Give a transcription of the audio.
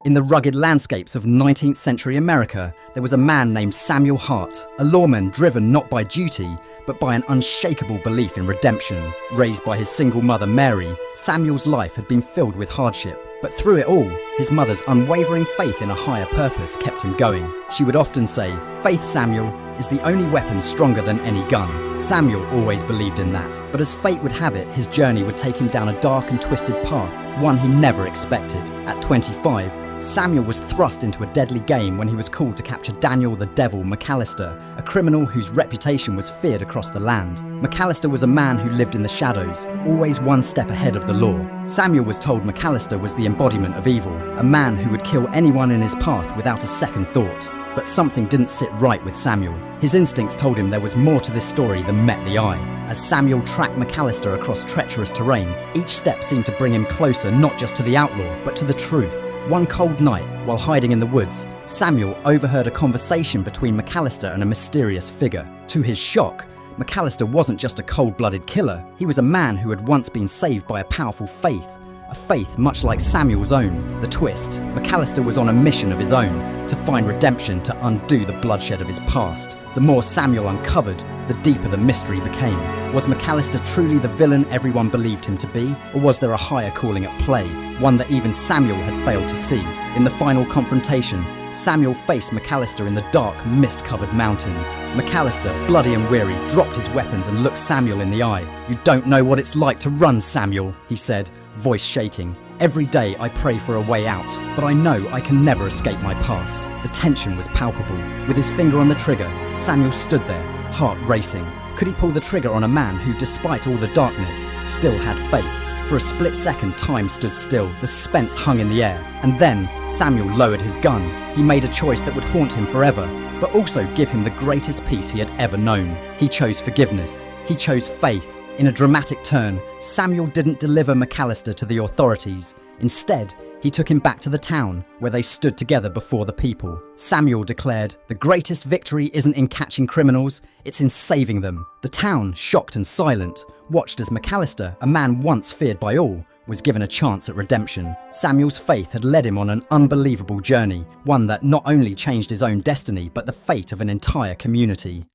In the rugged landscapes of 19th century America, there was a man named Samuel Hart, a lawman driven not by duty, but by an unshakable belief in redemption. Raised by his single mother Mary, Samuel's life had been filled with hardship. But through it all, his mother's unwavering faith in a higher purpose kept him going. She would often say, "Faith, Samuel, is the only weapon stronger than any gun." Samuel always believed in that. But as fate would have it, his journey would take him down a dark and twisted path, one he never expected. At 25, Samuel was thrust into a deadly game when he was called to capture Daniel the Devil McCallister, a criminal whose reputation was feared across the land. McCallister was a man who lived in the shadows, always one step ahead of the law. Samuel was told McCallister was the embodiment of evil, a man who would kill anyone in his path without a second thought. But something didn't sit right with Samuel. His instincts told him there was more to this story than met the eye. As Samuel tracked McCallister across treacherous terrain, each step seemed to bring him closer not just to the outlaw, but to the truth. One cold night, while hiding in the woods, Samuel overheard a conversation between McCallister and a mysterious figure. To his shock, McCallister wasn't just a cold-blooded killer, he was a man who had once been saved by a powerful faith. A faith much like Samuel's own. The twist: McCallister was on a mission of his own, to find redemption, to undo the bloodshed of his past. The more Samuel uncovered, the deeper the mystery became. Was McCallister truly the villain everyone believed him to be? Or was there a higher calling at play, one that even Samuel had failed to see? In the final confrontation, Samuel faced McCallister in the dark, mist-covered mountains. McCallister, bloody and weary, dropped his weapons and looked Samuel in the eye. "You don't know what it's like to run, Samuel," he said, voice shaking. "Every day I pray for a way out, but I know I can never escape my past." The tension was palpable. With his finger on the trigger, Samuel stood there, heart racing. Could he pull the trigger on a man who, despite all the darkness, still had faith? For a split second, time stood still, the suspense hung in the air. And then, Samuel lowered his gun. He made a choice that would haunt him forever, but also give him the greatest peace he had ever known. He chose forgiveness. He chose faith. In a dramatic turn, Samuel didn't deliver McCallister to the authorities. Instead, he took him back to the town, where they stood together before the people. Samuel declared, "The greatest victory isn't in catching criminals, it's in saving them." The town, shocked and silent, watched as McCallister, a man once feared by all, was given a chance at redemption. Samuel's faith had led him on an unbelievable journey, one that not only changed his own destiny, but the fate of an entire community.